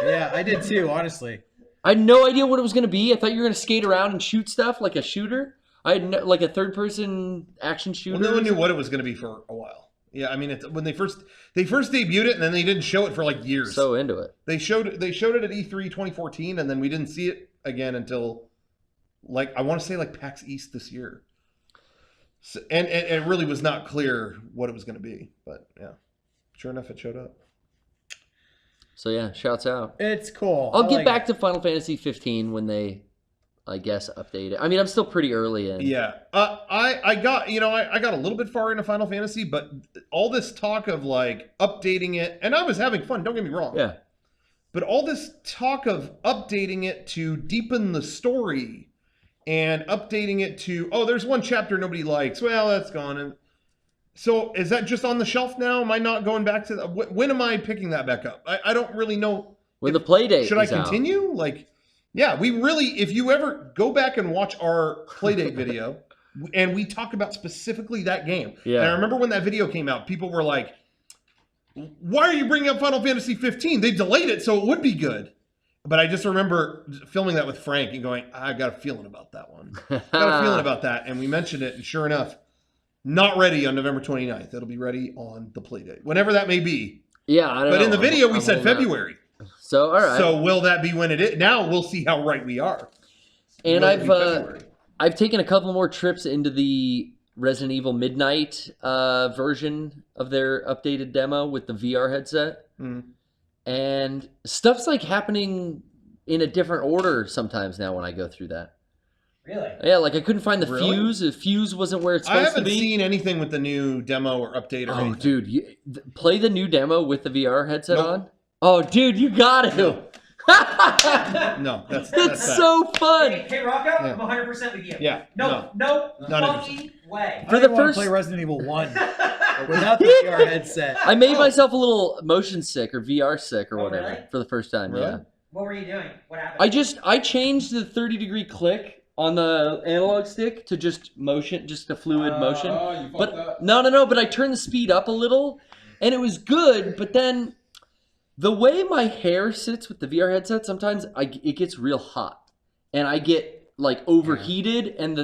Yeah, I did too, honestly. I had no idea what it was going to be. I thought you were going to skate around and shoot stuff like a shooter. I had like a third-person action shooter. well, no one knew what it was going to be for a while. Yeah, I mean, when they first debuted it, and then they didn't show it for like years. So into it. They showed it at E3 2014, and then we didn't see it again until like I want to say like PAX East this year. So, and it really was not clear what it was going to be, but yeah, sure enough, it showed up. So yeah, shouts out. It's cool. I'll I get like back it. to Final Fantasy 15 when they, I guess, update it. I mean, I'm still pretty early in. Yeah, I got I got a little bit far into Final Fantasy, but all this talk of like updating it, and I was having fun. Don't get me wrong. Yeah. But all this talk of updating it to deepen the story and updating it to, oh, there's one chapter nobody likes. Well, that's gone. And so is that just on the shelf now? Am I not going back to that? When am I picking that back up? I don't really know. When the play date Should I is out. continue? Like, yeah, we really, if you ever go back and watch our Playdate video, and we talk about specifically that game. Yeah. And I remember when that video came out, people were like, why are you bringing up Final Fantasy 15? They delayed it, so it would be good. But I just remember filming that with Frank and going, I got a feeling about that one. Got a feeling about that. And we mentioned it, and sure enough, not ready on November 29th. It'll be ready on the Playdate, whenever that may be. Yeah, I don't know. But in the video, we I'm said holding out. February. So, all right. So will that be when it is? Now we'll see how right we are. And Will it be February? I've taken a couple more trips into the Resident Evil Midnight version of their updated demo with the VR headset. Mhm. And stuff's like happening in a different order sometimes now when I go through that. Really? Yeah, like I couldn't find the Really? fuse. The fuse wasn't where it's I supposed to haven't be. seen anything with the new demo or update or Oh, anything. dude, play the new demo with the VR headset Nope. on. Oh, dude, you got to. No. No, that's That's that. so fun. Hey, Rocco, Yeah. I'm 100% with you. Yeah. No Not fucking way. For I the want to first- play Resident Evil 1 without the VR headset. I made myself a little motion sick or VR sick or Oh, whatever really? for the first time. Really? Yeah. What were you doing? What happened? I changed the 30-degree click on the analog stick to just motion, just a fluid motion. Oh, you fucked But up. no, but I turned the speed up a little, and it was good. But then, the way my hair sits with the VR headset, sometimes it gets real hot, and I get like overheated, and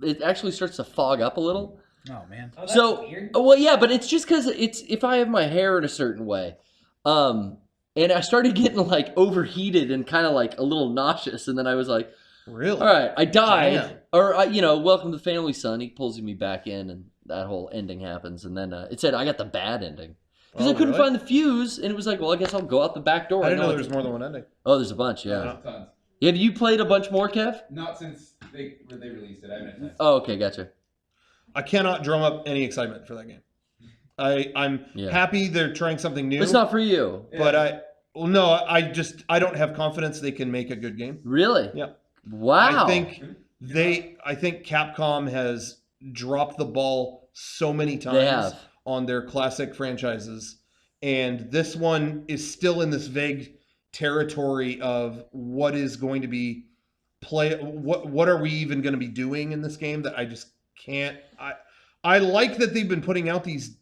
it actually starts to fog up a little. Oh, man. Oh, that's So, weird. well, yeah, but it's just because it's if I have my hair in a certain way, and I started getting like overheated and kind of like a little nauseous, and then I was like, Really? all right, I died, Damn. or welcome to the family, son. He pulls me back in, and that whole ending happens, and then it said I got the bad ending because I Oh, couldn't really? find the fuse, and it was like, well, I guess I'll go out the back door. I didn't know there it's- was more than one ending. Oh, there's a bunch, yeah. Tons. Have you played a bunch more, Kev? Not since they released it. I haven't had time. Oh, okay, gotcha. I cannot drum up any excitement for that game. I'm Yeah. happy they're trying something new. It's not for you, But I don't have confidence they can make a good game. really. Yeah. Wow. I think Capcom has dropped the ball so many times They have. on their classic franchises, and this one is still in this vague territory of what is going to be what are we even going to be doing in this game that I just can't. I like that they've been putting out these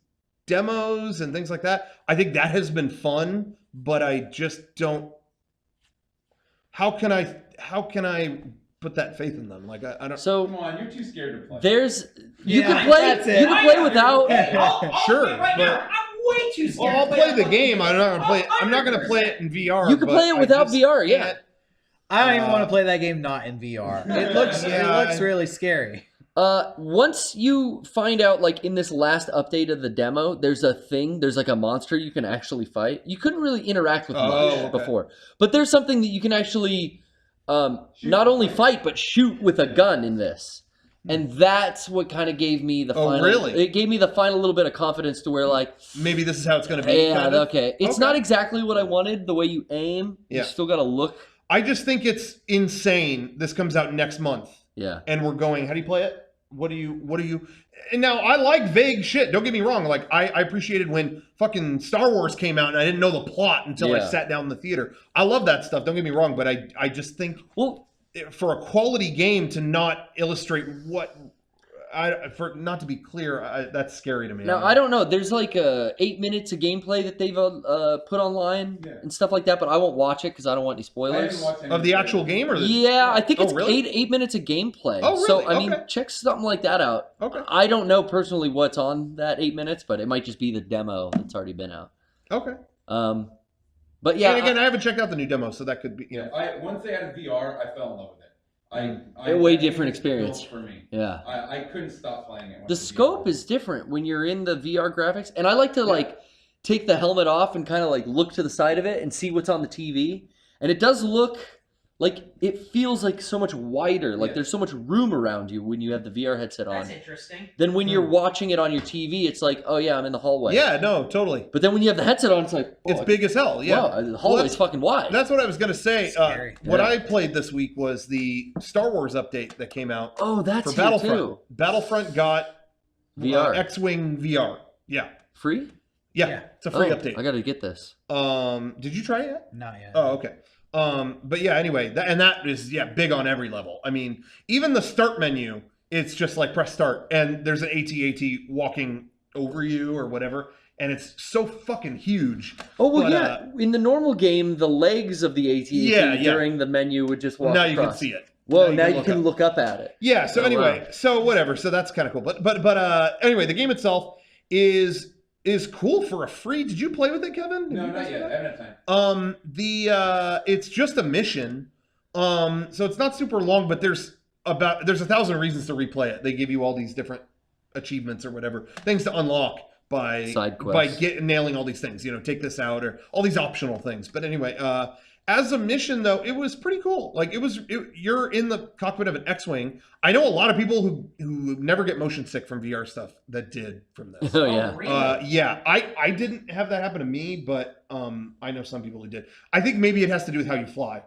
demos and things like that. I think that has been fun, but I just don't. How can I put that faith in them? Like I don't. So Come on, you're too scared to play. there's you Yeah, can play that's it. you can play without. Hey, I'll Sure, play right but- now. I'm way too scared. Well, I'll to play the that game. fucking I'm not gonna play it in VR. You can but play it I without just VR, yeah. can't- I don't even want to play that game not in VR. It looks really scary. Once you find out, like in this last update of the demo, there's like a monster you can actually fight. You couldn't really interact with Oh, much okay. before, but there's something that you can actually not only fight but shoot with a gun in this, and that's what kind of gave me the Oh, final. really? It gave me the final little bit of confidence to where like, Maybe this is how it's gonna be. yeah, kind of. okay, it's Okay. not exactly what I wanted. The way you aim, Yeah. you still got to look. I just think it's insane. This comes out next month, Yeah. and we're going. How do you play it? What do you? And now I like vague shit. Don't get me wrong. Like I appreciated when fucking Star Wars came out and I didn't know the plot until I sat down in the theater. I love that stuff. Don't get me wrong, but I just think for a quality game to not illustrate what. For not to be clear, that's scary to me. Now I don't know. There's like 8 minutes of gameplay that they've put online and stuff like that, but I won't watch it because I don't want any spoilers of the actual game. Or I think it's really? 8 minutes of gameplay. Oh, really? So I mean, check something like that out. Okay. I don't know personally what's on that 8 minutes, but it might just be the demo that's already been out. Okay. But yeah. And again, I haven't checked out the new demo, so that could be. You know. Once they added VR, I fell in love with it. A way different experience for me. Yeah. I couldn't stop playing it. The scope is different when you're in the VR graphics, and I like to like take the helmet off and kind of like look to the side of it and see what's on the TV, and it does look like it feels like so much wider. Like there's so much room around you when you have the VR headset on. That's interesting. Then when you're watching it on your TV, it's like, oh yeah, I'm in the hallway. Yeah, no, totally. But then when you have the headset on, it's like, it's big as hell. Yeah, wow, the hallway's fucking wide. That's what I was gonna say. What I played this week was the Star Wars update that came out. Oh, that's for Battlefront. too. Battlefront got VR, X-wing VR. Yeah, free. Yeah, it's a free update. I gotta get this. Did you try it yet? Not yet. Oh, okay. But yeah, anyway, that is big on every level. I mean, even the start menu, it's just like press start, and there's an AT-AT walking over you or whatever, and it's so fucking huge. Oh well, yeah. In the normal game, the legs of the AT-AT during the menu would just walk. Now across. you can see it. Well, now you can look up at it. Yeah. So anyway, so whatever. So that's kind of cool. But anyway, the game itself is cool for a free. Did you play with it, Kevin? No, not yet. I haven't had time. It's just a mission. So it's not super long, but there's 1,000 reasons to replay it. They give you all these different achievements or whatever, things to unlock by nailing all these things. You know, take this out or all these optional things. But anyway, as a mission though, it was pretty cool. Like you're in the cockpit of an X-wing. I know a lot of people who never get motion sick from VR stuff that did from this. Oh yeah. Really? Yeah. I didn't have that happen to me, but I know some people who did. I think maybe it has to do with how you fly,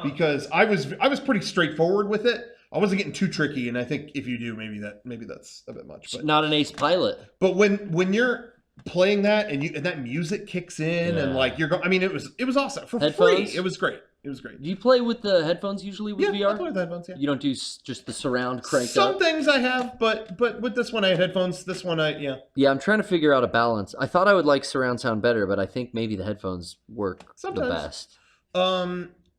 because I was pretty straightforward with it. I wasn't getting too tricky, and I think if you do, maybe that's a bit much. But not an ace pilot. But when you're playing that and that music kicks in and like you're going, I mean, it was awesome for free. It was great. It was great. Do you play with the headphones usually with VR? I play with headphones. Yeah. You don't do just the surround cranked Some up? things I have, but with this one I had headphones. This one Yeah, I'm trying to figure out a balance. I thought I would like surround sound better, but I think maybe the headphones work the best.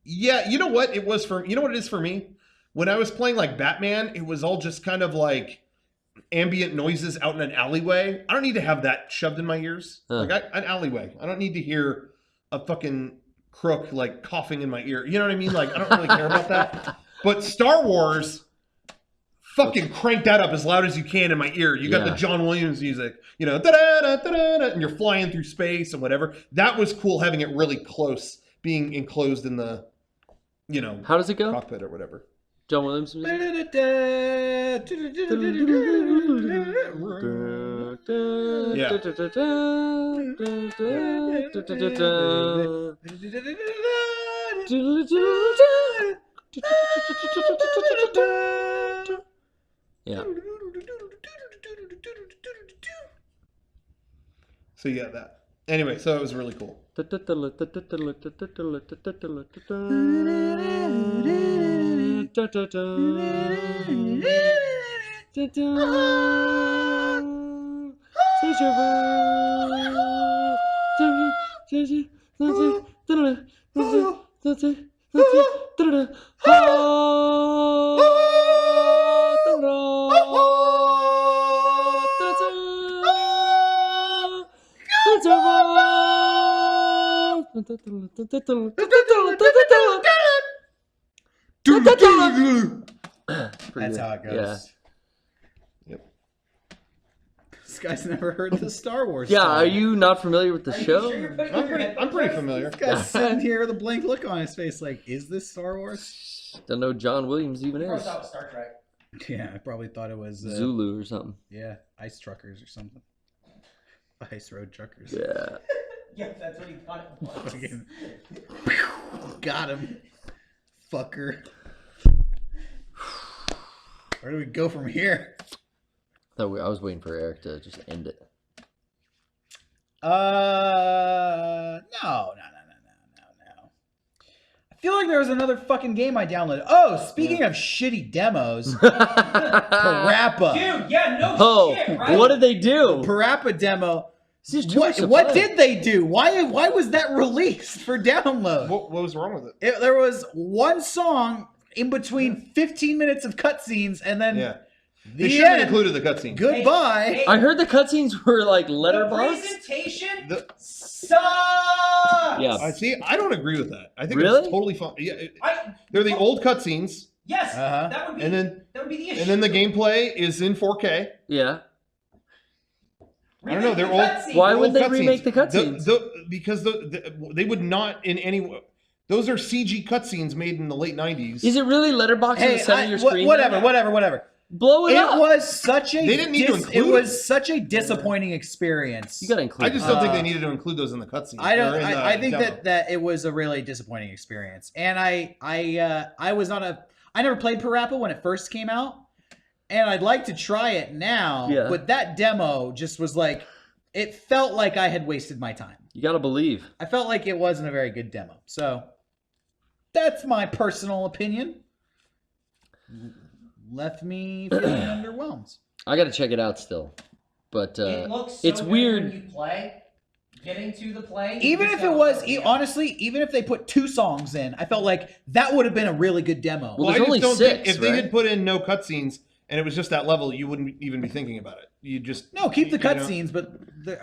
Yeah, you know what it was for? You know what it is for me? When I was playing like Batman, it was all just kind of like ambient noises out in an alleyway. I don't need to have that shoved in my ears. Like an alleyway. I don't need to hear a fucking crook like coughing in my ear. You know what I mean? Like I don't really care about that. But Star Wars, fucking crank that up as loud as you can in my ear. You got the John Williams music, you know, da-da-da-da-da-da, and you're flying through space and whatever. That was cool having it really close, being enclosed in the, you know, how does it go? Cockpit or whatever. John Williams music? Yeah. So you got that. Anyway, so it was really cool. That's how it goes. Yeah. Yep. This guy's never heard the Star Wars. Yeah, song. are you not familiar with the show? I'm pretty familiar. This guy's sitting here with a blank look on his face, like, is this Star Wars? Don't know who John Williams even I is. thought it was Star Trek. Yeah, I probably thought it was Zulu or something. Yeah, Ice Truckers or something. Ice Road Truckers. Yeah. Yeah, that's what he thought it was. Got him, fucker. Where do we go from here? I was waiting for Eric to just end it. No. I feel like there was another fucking game I downloaded. Oh, speaking of shitty demos, Parappa. Dude, yeah, no Oh, shit, right? what did they do? Parappa demo. It's just too much to What play. did they do? Why was that released for download? What was wrong with it? There was one song in between 15 minutes of cutscenes, and then Yeah. the They should have end. included the cutscene. Goodbye. Hey, I heard the cutscenes were like the letterbox. presentation The- sucks. Yeah. I see. I don't agree with that. I think Really? it's totally fun. Yeah, They're the old cutscenes, Yes, Uh-huh. that would be. and then that would be the issue. and then the gameplay is in 4K. Yeah. I don't know, they're Remake the old- cutscene. Why Old would they cutscenes. remake the cutscenes? Because they would not in any. Those are CG cutscenes made in the late 90s. Is it really letterbox in the center of your screen? Whatever. Blow it It up. was such a They didn't need to include it it. was such a disappointing experience. You gotta include. I just don't think Uh, they needed to include those in the cutscenes. I think that it was a really disappointing experience. And I was not I never played Parappa when it first came out, and I'd like to try it now, Yeah. but that demo just was like, it felt like I had wasted my time. You gotta believe. I felt like it wasn't a very good demo. So that's my personal opinion. Left me feeling underwhelmed. I gotta check it out still, but It looks so it's good weird. when you play. Getting to the play. Even you if just it gotta was, play, yeah. honestly, even if they put 2 songs in, I felt like that would have been a really good demo. Well, I there's just only don't 6, think if they right? had put in no cutscenes and it was just that level, you wouldn't even be thinking about it. You just No, keep the you know? cutscenes, but there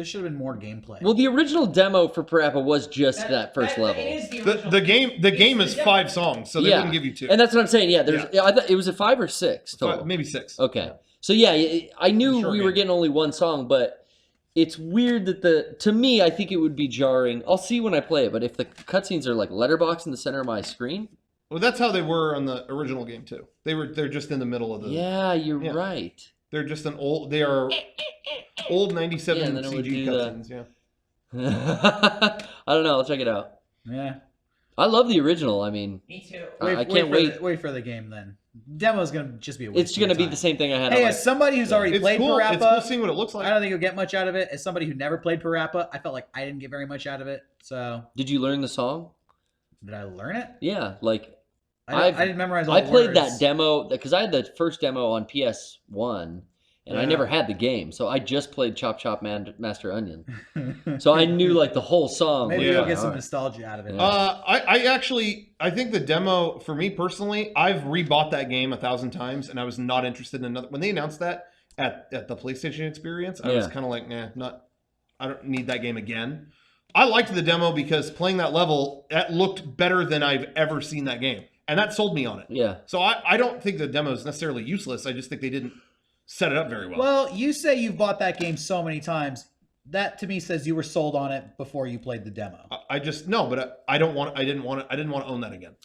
should have been more gameplay. Well, the original demo for Parappa was just that first level, It is the The, original. the game It's is the 5 songs, so they Yeah. wouldn't give you 2. and that's what I'm saying. Yeah, there's. I thought it was a 5 or 6 total. Maybe 6. Okay, so yeah, I knew Short we were game. getting only one song, but it's weird that to me, I think it would be jarring. I'll see when I play it, but if the cutscenes are like letterbox in the center of my screen, Well, that's how they were on the original game too. They're just in the middle of the. yeah, you're Yeah. right. They're just they are old 97 Yeah, and then it would CG do the- cutscenes. Yeah. I don't know. I'll check it out. yeah. I love the original. I mean, Me too. I can't wait. Wait for the game then. Demo's gonna just be a waste It's going to of be time. the same thing I had. Hey, on as somebody who's already It's played cool. Parappa, It's cool seeing what it looks I like. don't think you'll get much out of it. As somebody who never played Parappa, I felt like I didn't get very much out of it. So Did you learn the song? did I learn it? Yeah, like I didn't memorize all I the played words. that demo because I had the first demo on PS1, and I Yeah. never had the game, so I just played Chop Chop Master Onion. So I knew like the whole song. Maybe Yeah. you'll get some Alright. nostalgia out of it. Yeah. I think the demo for me personally, I've rebought that game 1,000 times, and I was not interested in another. When they announced that at the PlayStation Experience, I was Yeah. kind of like, I don't need that game again. I liked the demo because playing that level, that looked better than I've ever seen that game, and that sold me on it. Yeah. So I don't think the demo is necessarily useless. I just think they didn't set it up very well. Well, you say you've bought that game so many times. That to me says you were sold on it before you played the demo. I just no, but I didn't want to own that again.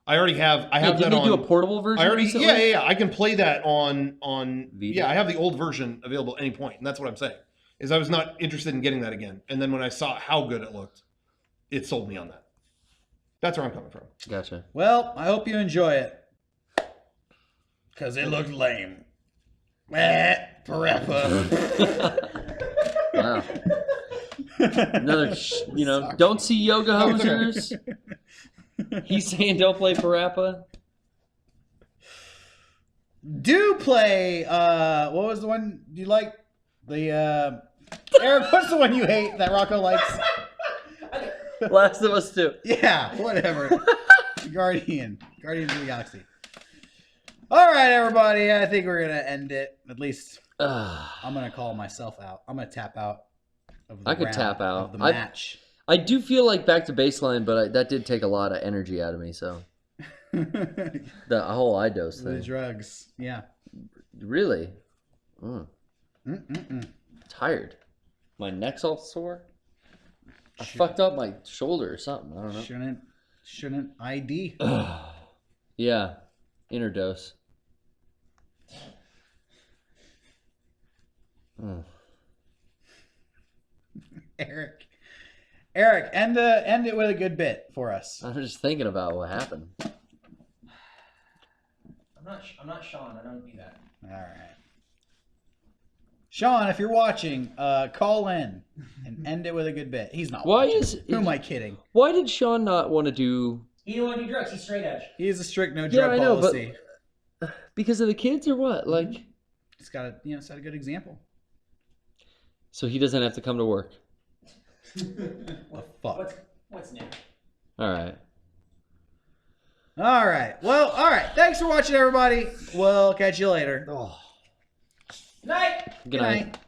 I already have. I Yeah, have didn't that they do on. a portable version? I already. recently? Yeah. I can play that on. Vita? Yeah, I have the old version available at any point, and that's what I'm saying. Is I was not interested in getting that again, and then when I saw how good it looked, it sold me on that. That's where I'm coming from. Gotcha. Well, I hope you enjoy it. Because it looked lame. Parappa. Wow. Another, don't see yoga hosers. He's saying don't play Parappa. Do play, what was the one you like? The, Eric, what's the one you hate that Rocco likes? Last of Us 2. Yeah, whatever. Guardians of the Galaxy. All right, everybody. I think we're gonna end it. At least I'm gonna call myself out. I'm gonna tap out. Of the I could round, tap out. of the match. I do feel like back to baseline, but that did take a lot of energy out of me. So the the whole iDose thing, drugs. Yeah. really, Mm-mm-mm. tired. My neck's all sore. I Shit. fucked up my shoulder or something. I don't know. Shouldn't ID. Yeah, inner dose. Eric, end it with a good bit for us. I'm just thinking about what happened. I'm I'm not Sean. I don't do that. All right. Sean, if you're watching, call in and end it with a good bit. He's not watching. Who am I kidding? Why did Sean not want to do... He didn't want to do drugs. He's straight edge. He has a strict no drug policy. But because of the kids or what? Like, it's got a set a good example. So he doesn't have to come to work. The fuck? What's new? All right. All right. Well, all right. Thanks for watching, everybody. We'll catch you later. Night. Good night.